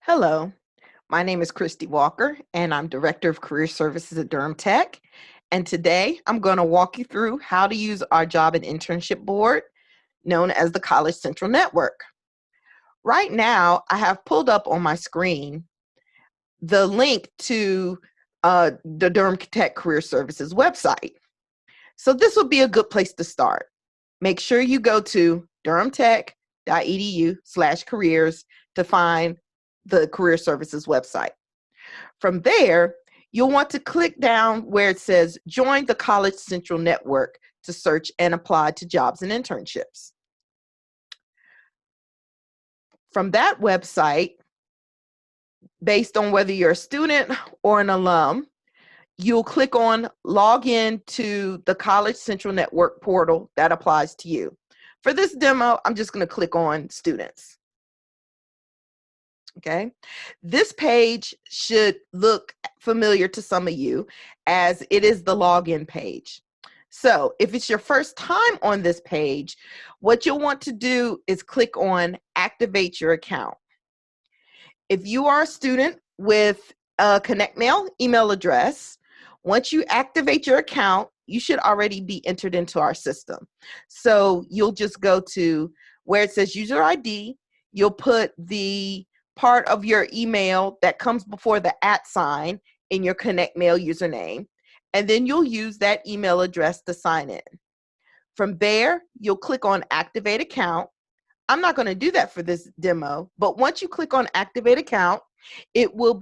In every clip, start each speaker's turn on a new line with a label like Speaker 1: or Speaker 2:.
Speaker 1: Hello, my name is Christy Walker, and I'm Director of Career Services at Durham Tech. And today I'm going to walk you through how to use our job and internship board, known as the College Central Network. Right now, I have pulled up on my screen the link to the Durham Tech Career Services website. So this would be a good place to start. Make sure you go to durhamtech.edu/careers to find the Career Services website. From there, you'll want to click down where it says Join the College Central Network to search and apply to jobs and internships. From that website, based on whether you're a student or an alum, you'll click on Log in to the College Central Network portal that applies to you. For this demo, I'm just going to click on Students. Okay, this page should look familiar to some of you as it is the login page. So if it's your first time on this page, what you'll want to do is click on Activate Your Account. If you are a student with a ConnectMail email address, once you activate your account, you should already be entered into our system. So you'll just go to where it says User ID, you'll put the part of your email that comes before the @ sign in your ConnectMail username, and then you'll use that email address to sign in. From there, you'll click on Activate Account. I'm not going to do that for this demo, but once you click on Activate Account, it will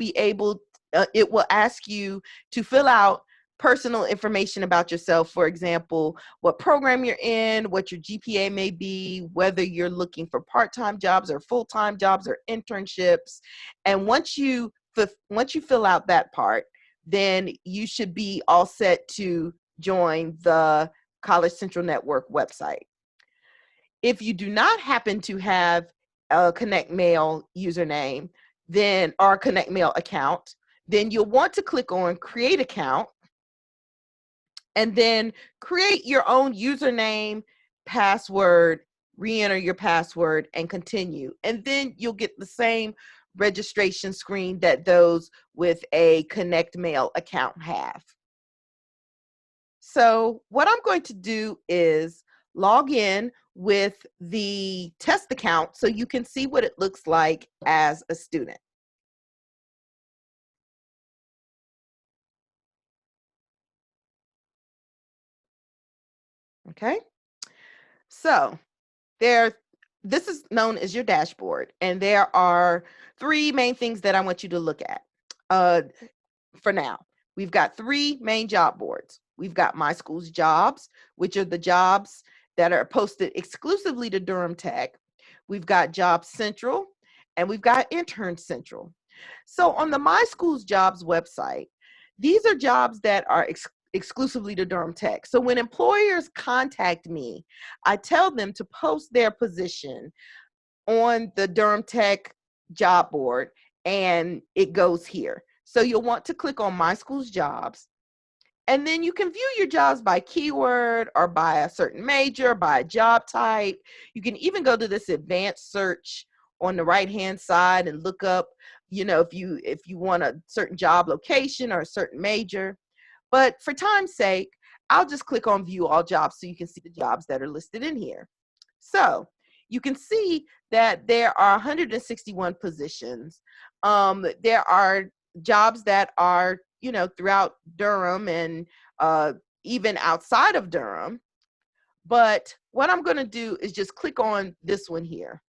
Speaker 1: ask you to fill out personal information about yourself. For example, what program you're in, what your GPA may be, whether you're looking for part-time jobs or full-time jobs or internships. And once you fill out that part, then you should be all set to join the College Central Network website. If you do not happen to have a ConnectMail username, then or a ConnectMail account, then you'll want to click on Create Account and then create your own username, password, re-enter your password, and continue. And then you'll get the same registration screen that those with a ConnectMail account have. So what I'm going to do is log in with the test account so you can see what it looks like as a student. Okay, so this is known as your dashboard, and there are three main things that I want you to look at. For now, we've got three main job boards. We've got My School's Jobs, which are the jobs that are posted exclusively to Durham Tech. We've got Jobs Central, and we've got Intern Central. So on the My School's Jobs website, these are jobs that are exclusively to Durham Tech. So when employers contact me, I tell them to post their position on the Durham Tech job board, and it goes here. So you'll want to click on My School's Jobs, and then you can view your jobs by keyword or by a certain major, by a job type. You can even go to this advanced search on the right-hand side and look up, if you want a certain job location or a certain major. But for time's sake, I'll just click on View All Jobs so you can see the jobs that are listed in here. So you can see that there are 161 positions. There are jobs that are, throughout Durham and even outside of Durham. But what I'm going to do is just click on this one here.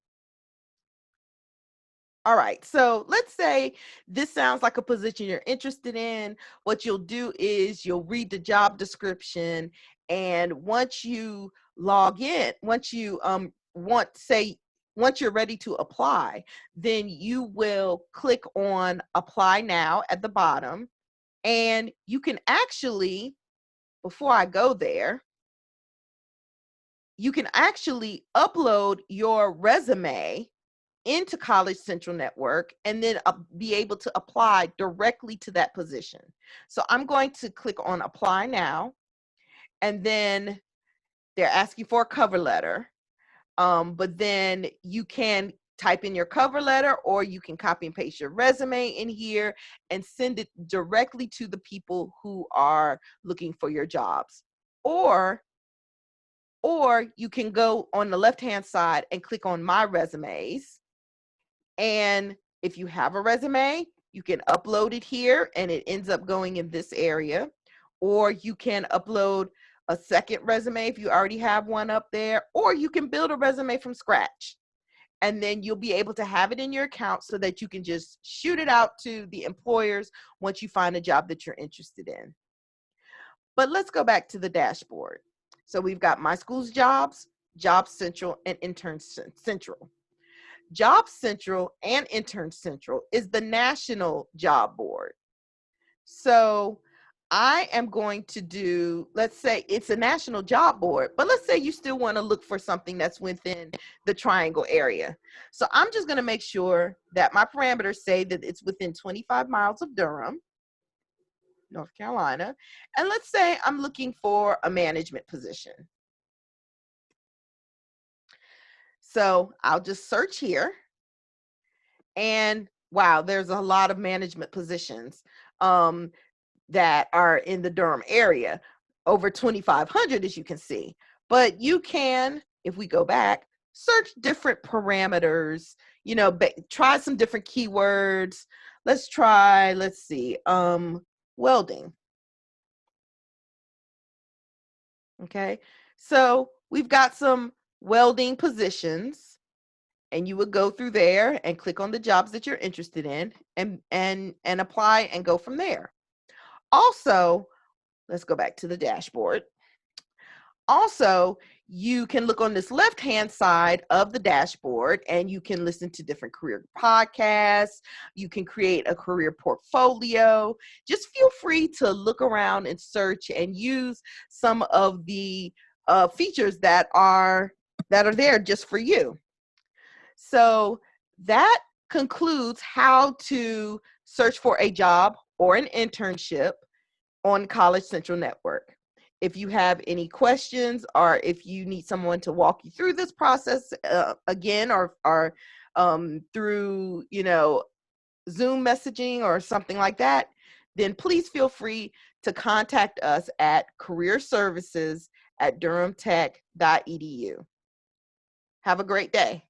Speaker 1: All right, so let's say this sounds like a position you're interested in. What you'll do is you'll read the job description, and once you log in, once you're ready to apply, then you will click on Apply Now at the bottom, and you can actually, before I go there, you can actually upload your resume into College Central Network and then be able to apply directly to that position. So I'm going to click on Apply Now, and then they're asking for a cover letter, but then you can type in your cover letter, or you can copy and paste your resume in here and send it directly to the people who are looking for your jobs. Or you can go on the left-hand side and click on My Resumes. And if you have a resume, you can upload it here and it ends up going in this area. Or you can upload a second resume if you already have one up there, or you can build a resume from scratch. And then you'll be able to have it in your account so that you can just shoot it out to the employers once you find a job that you're interested in. But let's go back to the dashboard. So we've got My School's Jobs, Job Central, and Intern Central. Job Central and Intern Central is the national job board. So I am going to do, let's say it's a national job board, but let's say you still want to look for something that's within the triangle area. So I'm just going to make sure that my parameters say that it's within 25 miles of Durham, North Carolina. And let's say I'm looking for a management position. So I'll just search here. And wow, there's a lot of management positions that are in the Durham area, over 2,500 as you can see. But you can, if we go back, search different parameters, you know, try some different keywords. Let's try, let's see, welding. Okay, so we've got some welding positions, and you would go through there and click on the jobs that you're interested in and apply and go from there. Also, let's go back to the dashboard. Also, you can look on this left-hand side of the dashboard and you can listen to different career podcasts. You can create a career portfolio. Just feel free to look around and search and use some of the features that are there just for you. So that concludes how to search for a job or an internship on College Central Network. If you have any questions or if you need someone to walk you through this process again, or through, you know, Zoom messaging or something like that, then please feel free to contact us at careerservices@durhamtech.edu. Have a great day.